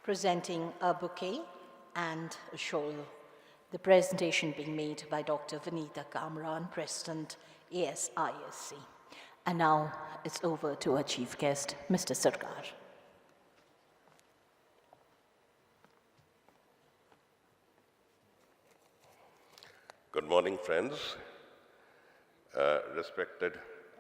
presenting a bouquet and a shawl. The presentation being made by Dr. Vinita Kamran, President, ASISC. And now it's over to our chief guest, Mr. Sircar. Good morning, friends. Respected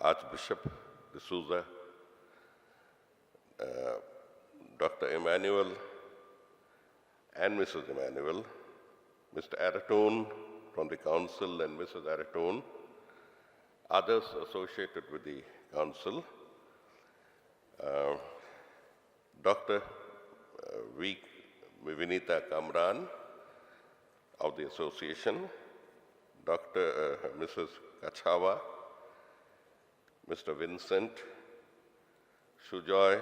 Archbishop D'Souza, Dr. Emmanuel and Mrs. Emmanuel, Mr. Aratone from the Council and Mrs. Aratone, others associated with the Council, Dr. Vinita Kamran of the Association, Mrs. Kachawa, Mr. Vincent, Sujoy,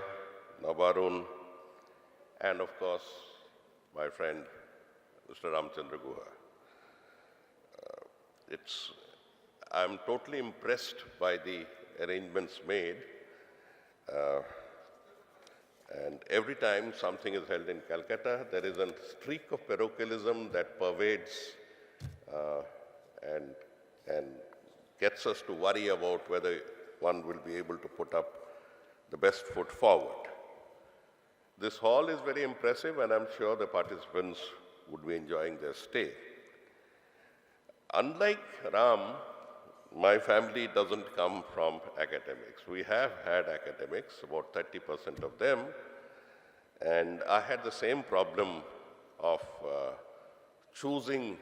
Nabarun, and of course, my friend, Mr. Ramchandra Guha. I'm totally impressed by the arrangements made. And every time something is held in Calcutta, there is a streak of parochialism that pervades and gets us to worry about whether one will be able to put up the best foot forward. This hall is very impressive, and I'm sure the participants would be enjoying their stay. Unlike Ram, my family doesn't come from academics. We have had academics, about 30% of them, and I had the same problem of choosing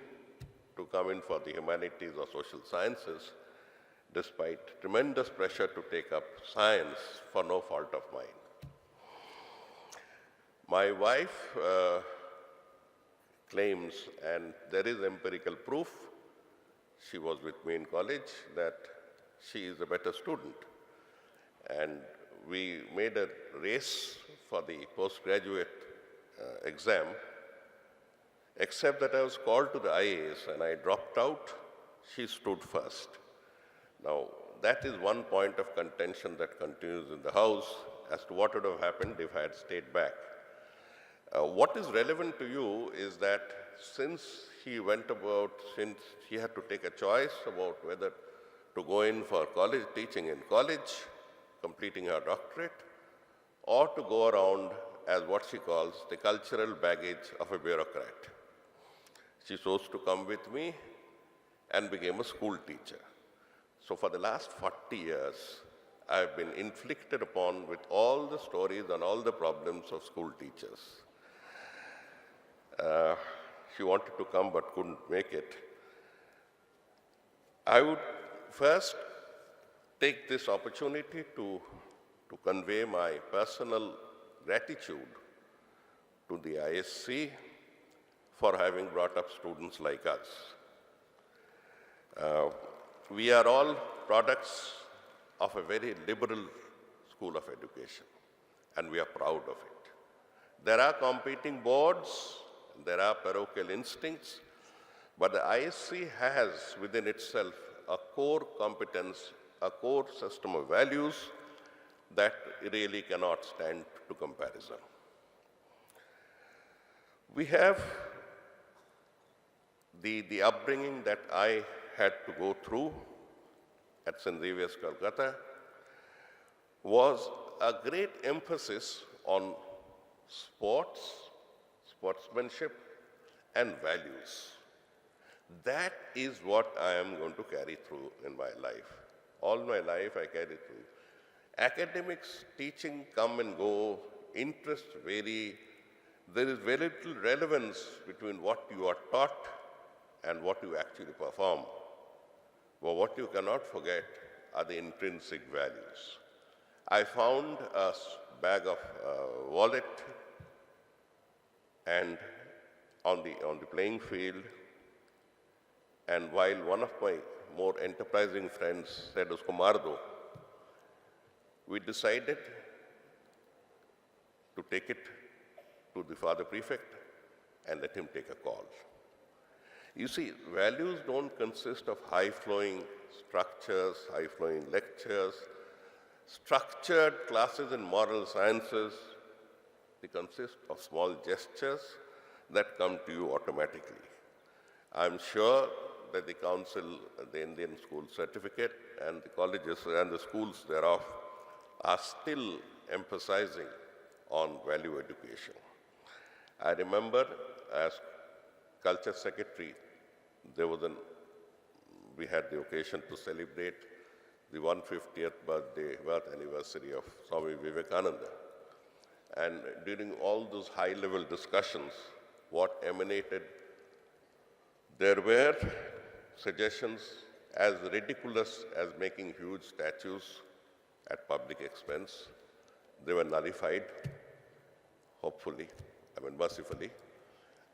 to come in for the humanities or social sciences, despite tremendous pressure to take up science for no fault of mine. My wife claims, and there is empirical proof, she was with me in college, that she is a better student. And we made a race for the postgraduate exam, except that I was called to the IAS and I dropped out. She stood first. Now, that is one point of contention that continues in the House as to what would have happened if I had stayed back. What is relevant to you is that since she had to take a choice about whether to go in for college, teaching in college, completing her doctorate, or to go around as what she calls the cultural baggage of a bureaucrat. She chose to come with me and became a school teacher. So for the last 40 years, I've been inflicted upon with all the stories and all the problems of school teachers. She wanted to come but couldn't make it. I would first take this opportunity to convey my personal gratitude to the ISC for having brought up students like us. We are all products of a very liberal school of education, and we are proud of it. There are competing boards, there are parochial instincts, but the ISC has within itself a core competence, a core system of values that really cannot stand to comparison. We have the upbringing that I had to go through at St. Xavier's, Calcutta, was a great emphasis on sports, sportsmanship, and values. That is what I am going to carry through in my life. All my life I carry through. Academics, teaching come and go, interests vary. There is very little relevance between what you are taught and what you actually perform. But what you cannot forget are the intrinsic values. I found a bag of wallet and on the playing field, and while one of my more enterprising friends said, "Usko maar do," we decided to take it to the Father Prefect and let him take a call. You see, values don't consist of high-flowing structures, high-flowing lectures. Structured classes in moral sciences They consist of small gestures that come to you automatically. I'm sure that the Council, the Indian School Certificate, and the colleges and the schools thereof are still emphasizing on value education. I remember as Culture Secretary, we had the occasion to celebrate the 150th birth anniversary of Swami Vivekananda. And during all those high-level discussions, what emanated, there were suggestions as ridiculous as making huge statues at public expense. They were nullified, hopefully, mercifully.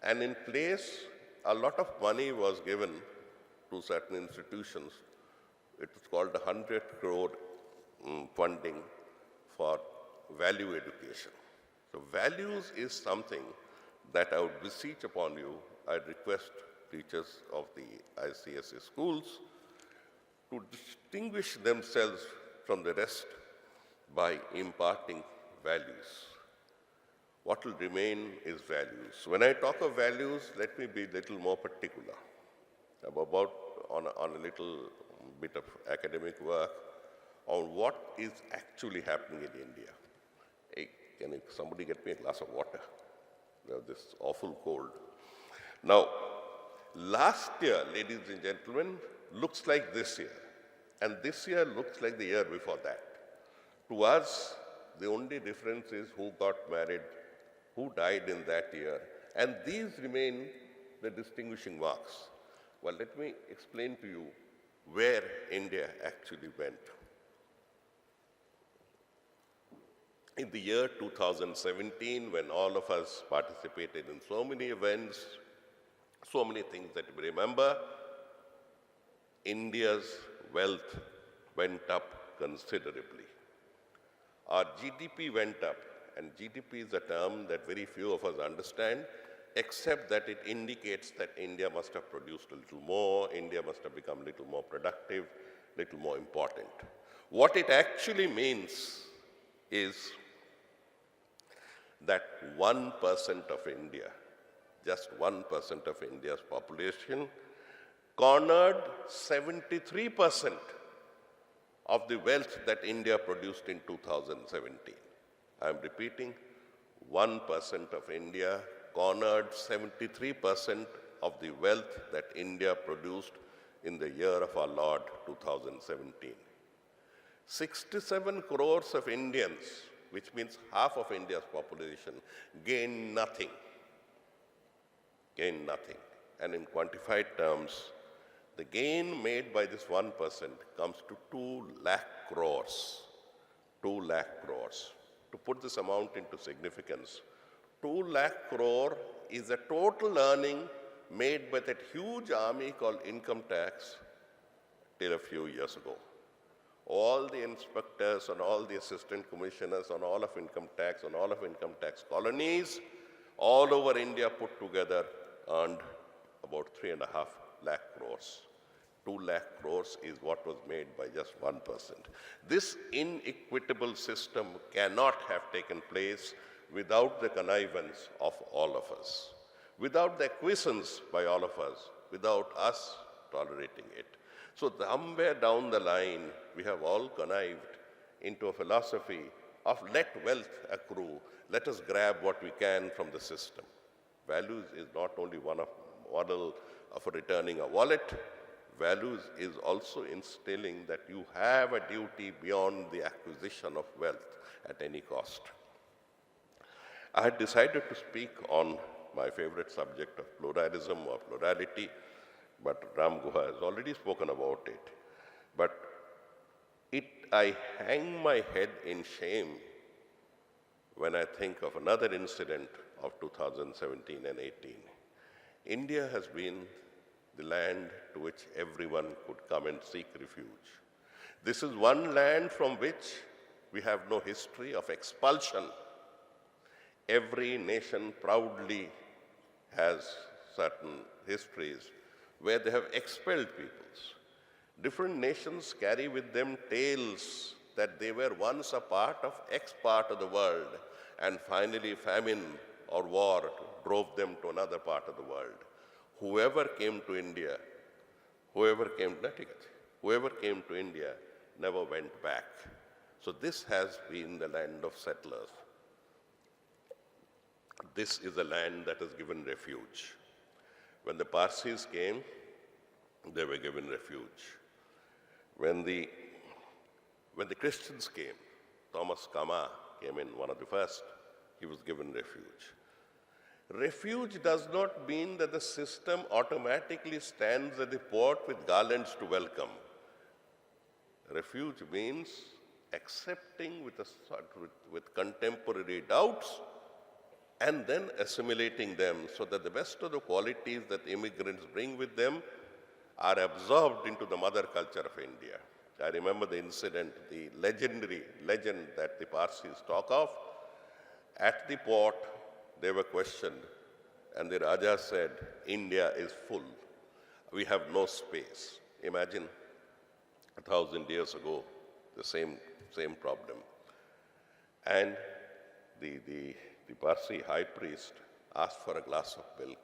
And in place, a lot of money was given to certain institutions. It was called 100 crore funding for value education. So values is something that I would beseech upon you. I request teachers of the ICSE schools to distinguish themselves from the rest by imparting values. What will remain is values. When I talk of values, let me be a little more particular about on a little bit of academic work on what is actually happening in India. Hey, can somebody get me a glass of water? This awful cold. Now, last year, ladies and gentlemen, looks like this year. And this year looks like the year before that. To us, the only difference is who got married, who died in that year. And these remain the distinguishing marks. Well, let me explain to you where India actually went. In the year 2017, when all of us participated in so many events, so many things that we remember, India's wealth went up considerably. Our GDP went up, and GDP is a term that very few of us understand, except that it indicates that India must have produced a little more, India must have become a little more productive, a little more important. What it actually means is that 1% of India, just 1% of India's population, cornered 73% of the wealth that India produced in 2017. I'm repeating, 1% of India cornered 73% of the wealth that India produced in the year of our Lord 2017. 67 crores of Indians, which means half of India's population, gained nothing. Gained nothing. And in quantified terms, the gain made by this 1% comes to 2 lakh crores. 2 lakh crores. To put this amount into significance, 2 lakh crore is the total earning made by that huge army called income tax till a few years ago. All the inspectors and all the assistant commissioners on all of income tax, on all of income tax colonies, all over India put together earned about 3.5 lakh crores. 2 lakh crores is what was made by just 1%. This inequitable system cannot have taken place without the connivance of all of us, without the acquiescence by all of us, without us tolerating it. So somewhere down the line, we have all connived into a philosophy of let wealth accrue, let us grab what we can from the system. Values is not only one model of returning a wallet, values is also instilling that you have a duty beyond the acquisition of wealth at any cost. I had decided to speak on my favorite subject of pluralism or plurality, but Ram Guha has already spoken about it. But I hang my head in shame when I think of another incident of 2017 and 18. India has been the land to which everyone could come and seek refuge. This is one land from which we have no history of expulsion. Every nation proudly has certain histories where they have expelled peoples. Different nations carry with them tales that they were once a part of X part of the world, and finally famine or war drove them to another part of the world. Whoever came to India, whoever came to India never went back. So this has been the land of settlers. This is a land that has given refuge. When the Parsis came, they were given refuge. When the Christians came, Thomas Kama came in, one of the first, he was given refuge. Refuge does not mean that the system automatically stands at the port with garlands to welcome. Refuge means accepting with contemporary doubts and then assimilating them so that the best of the qualities that immigrants bring with them are absorbed into the mother culture of India. I remember the incident, the legendary legend that the Parsis talk of. At the port, they were questioned, and the Raja said, India is full. We have no space. Imagine 1,000 years ago, the same problem. And the Parsi high priest asked for a glass of milk,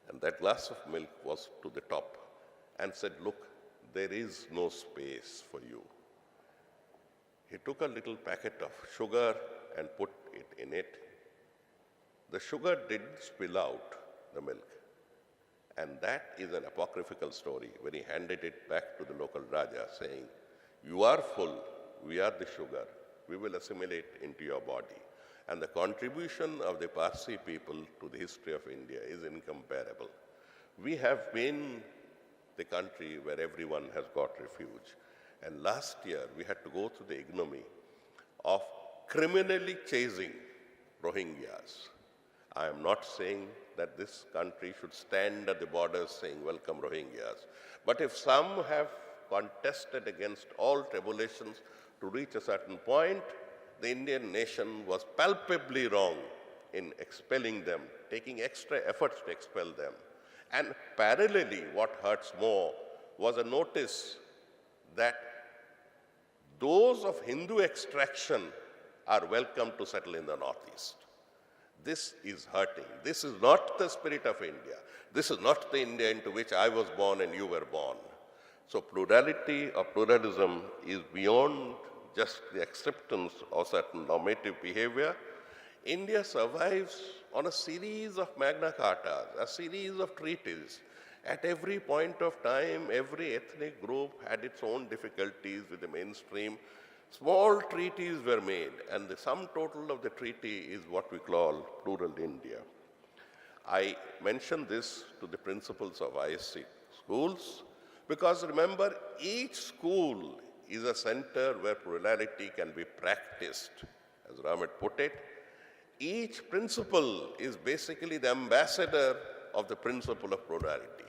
and that glass of milk was to the top, and said, look, there is no space for you. He took a little packet of sugar and put it in it. The sugar didn't spill out the milk. And that is an apocryphal story when he handed it back to the local Raja saying, you are full, we are the sugar, we will assimilate into your body. And the contribution of the Parsi people to the history of India is incomparable. We have been the country where everyone has got refuge. And last year, we had to go through the ignominy of criminally chasing Rohingyas. I am not saying that this country should stand at the borders saying, welcome Rohingyas. But if some have contested against all tribulations to reach a certain point, the Indian nation was palpably wrong in expelling them, taking extra efforts to expel them. And parallelly, what hurts more was a notice that those of Hindu extraction are welcome to settle in the Northeast. This is hurting. This is not the spirit of India. This is not the India into which I was born and you were born. So plurality or pluralism is beyond just the acceptance of certain normative behavior. India survives on a series of Magna Cartas, a series of treaties. At every point of time, every ethnic group had its own difficulties with the mainstream. Small treaties were made, and the sum total of the treaty is what we call plural India. I mention this to the principals of ASISC schools because remember, each school is a center where plurality can be practiced. As Ramat put it, each principal is basically the ambassador of the principle of plurality.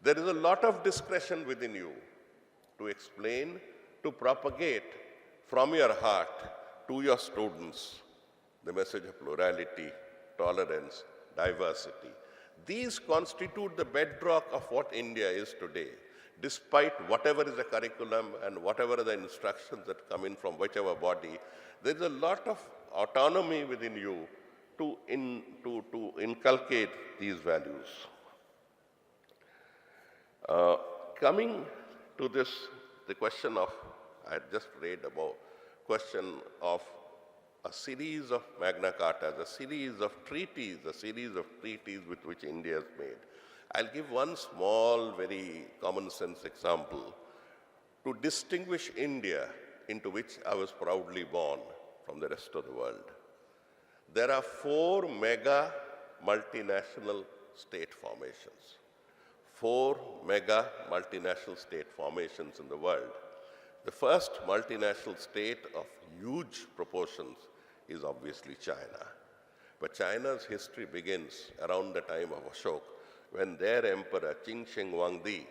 There is a lot of discretion within you to explain, to propagate from your heart to your students the message of plurality, tolerance, diversity. These constitute the bedrock of what India is today. Despite whatever is the curriculum and whatever are the instructions that come in from whichever body, there is a lot of autonomy within you to inculcate these values. Coming to this, the question of, I had just read about question of a series of Magna Cartas, a series of treaties with which India has made. I'll give one small, very common sense example to distinguish India, into which I was proudly born, from the rest of the world. There are 4 mega multinational state formations. 4 mega multinational state formations in the world. The first multinational state of huge proportions is obviously China. But China's history begins around the time of Ashoka, when their emperor, Qin Shi Huangdi,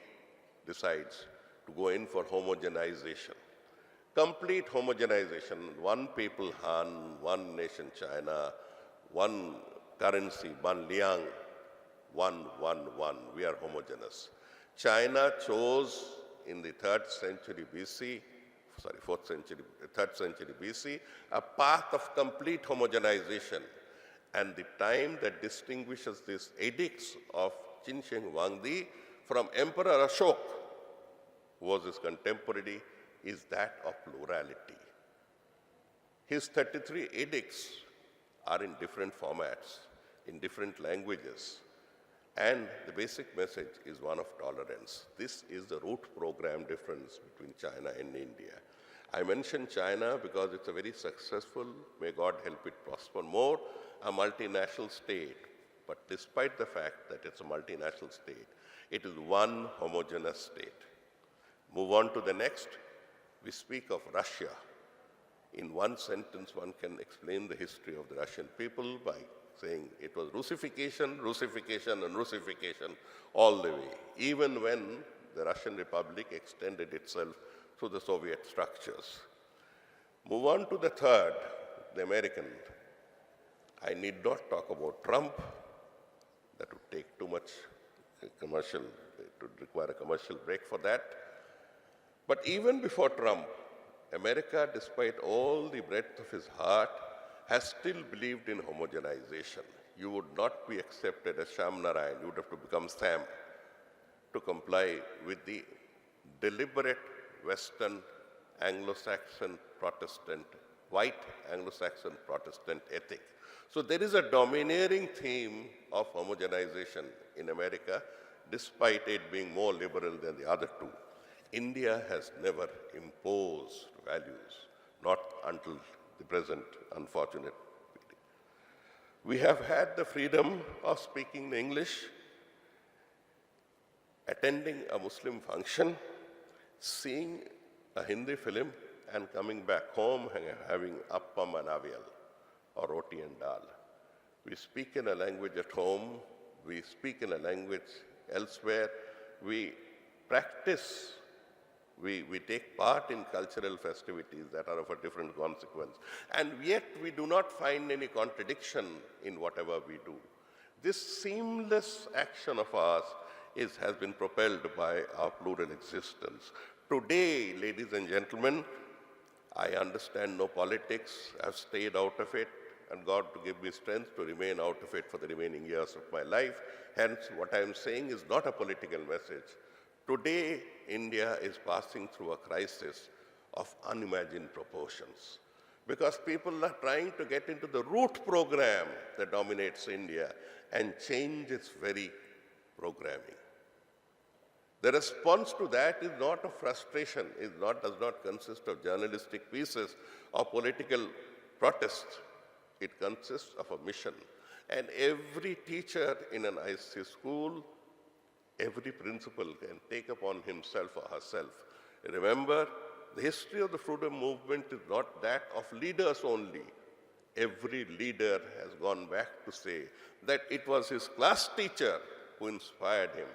decides to go in for homogenization. Complete homogenization, one people Han, one nation China, one currency, one liang, one. We are homogeneous. China chose in the 3rd century BC 4th century, 3rd century BC, a path of complete homogenization. And the time that distinguishes these edicts of Qinsheng Wangdi from Emperor Ashok, who was his contemporary, is that of plurality. His 33 edicts are in different formats, in different languages, and the basic message is one of tolerance. This is the root program difference between China and India. I mention China because it's a very successful, may God help it prosper more, a multinational state. But despite the fact that it's a multinational state, it is one homogeneous state. Move on to the next. We speak of Russia. In one sentence, one can explain the history of the Russian people by saying it was Russification, Russification, and Russification all the way, even when the Russian Republic extended itself through the Soviet structures. Move on to the third, the American. I need not talk about Trump. That would take too much commercial, it would require a commercial break for that. But even before Trump, America, despite all the breadth of his heart, has still believed in homogenization. You would not be accepted as Sham Narayan, you would have to become Sam to comply with the deliberate Western Anglo-Saxon Protestant, white Anglo-Saxon Protestant ethic. So there is a domineering theme of homogenization in America, despite it being more liberal than the other two. India has never imposed values, not until the present unfortunate period. We have had the freedom of speaking English, attending a Muslim function, seeing a Hindi film, and coming back home and having appam and avial, or roti and dal. We speak in a language at home, we speak in a language elsewhere, we practice, we take part in cultural festivities that are of a different consequence. And yet we do not find any contradiction in whatever we do. This seamless action of ours has been propelled by our plural existence. Today, ladies and gentlemen, I understand no politics. I've stayed out of it, and God to give me strength to remain out of it for the remaining years of my life. Hence, what I'm saying is not a political message. Today, India is passing through a crisis of unimagined proportions because people are trying to get into the root program that dominates India and change its very programming. The response to that is not of frustration, does not consist of journalistic pieces or political protests. It consists of a mission. And every teacher in an ASISC school, every principal can take upon himself or herself. Remember, the history of the freedom movement is not that of leaders only. Every leader has gone back to say that it was his class teacher who inspired him.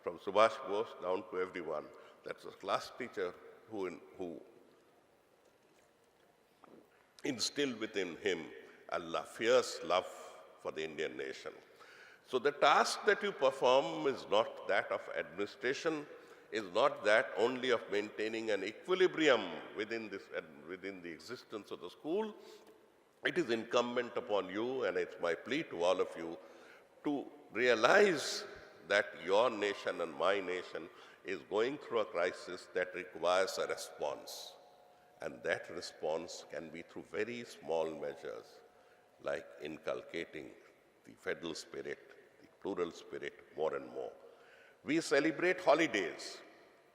From Subhash Bose down to everyone, that's a class teacher who instilled within him a fierce love for the Indian nation. So the task that you perform is not that of administration, is not that only of maintaining an equilibrium within the existence of the school. It is incumbent upon you, and it's my plea to all of you, to realize that your nation and my nation is going through a crisis that requires a response. And that response can be through very small measures, like inculcating the federal spirit, the plural spirit more and more. We celebrate holidays.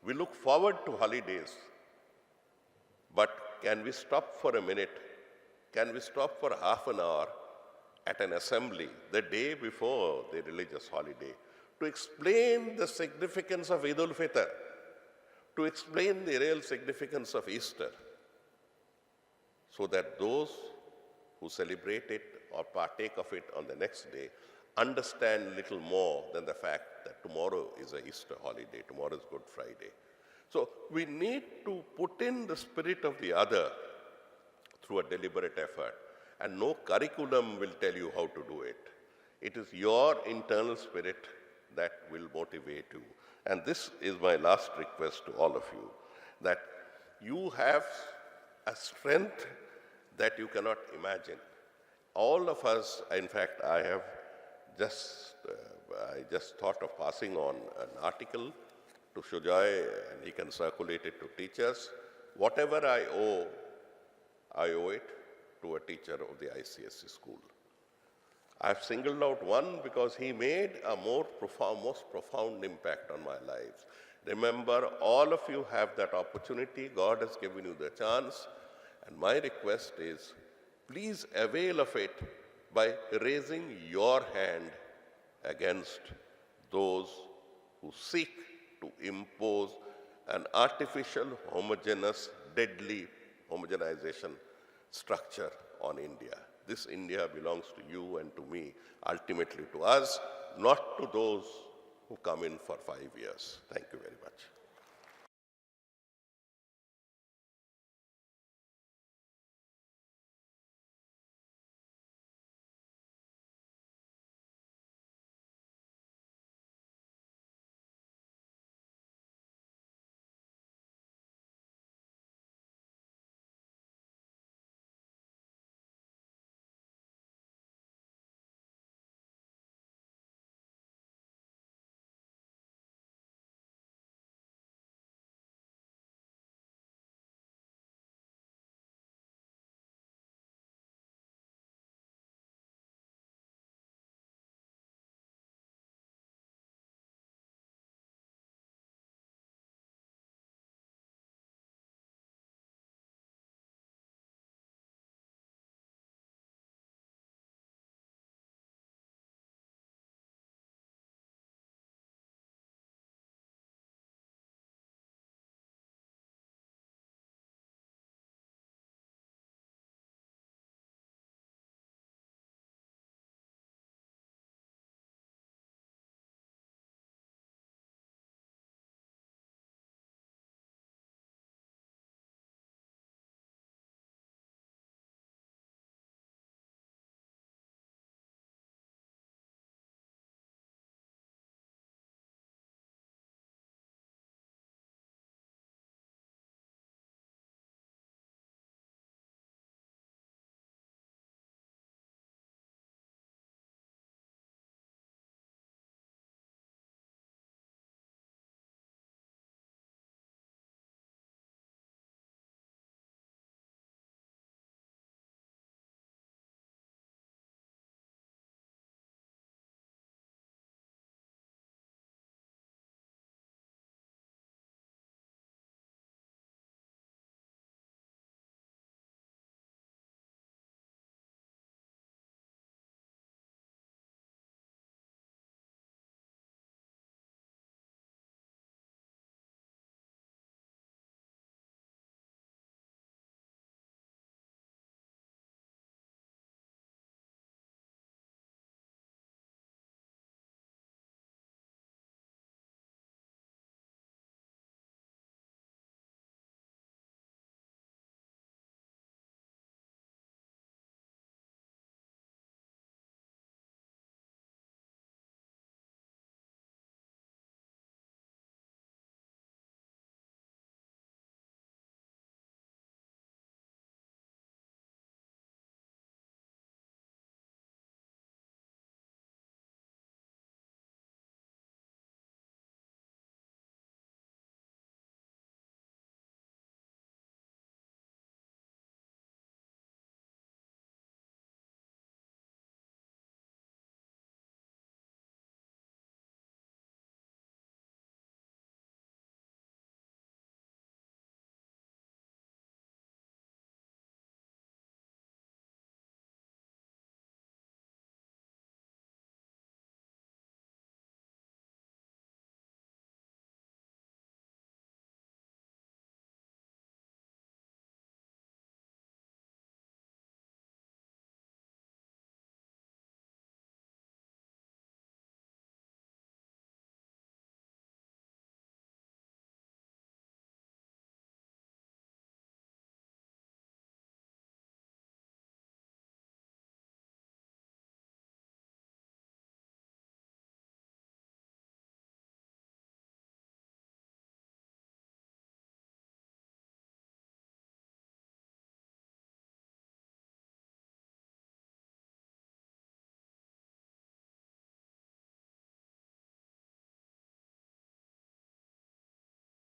We look forward to holidays. But can we stop for a minute? Can we stop for half an hour at an assembly the day before the religious holiday to explain the significance of Eid al-Fitr, to explain the real significance of Easter, so that those who celebrate it or partake of it on the next day understand little more than the fact that tomorrow is an Easter holiday, tomorrow is Good Friday. So we need to put in the spirit of the other through a deliberate effort, and no curriculum will tell you how to do it. It is your internal spirit that will motivate you. And this is my last request to all of you, that you have a strength that you cannot imagine. All of us, in fact, I just thought of passing on an article to Shujoy, and he can circulate it to teachers. Whatever I owe it to a teacher of the ICSC school. I've singled out one because he made a most profound impact on my life. Remember, all of you have that opportunity. God has given you the chance. And my request is, please avail of it by raising your hand against those who seek to impose an artificial, homogeneous, deadly homogenization structure on India. This India belongs to you and to me, ultimately to us, not to those who come in for 5 years. Thank you very much.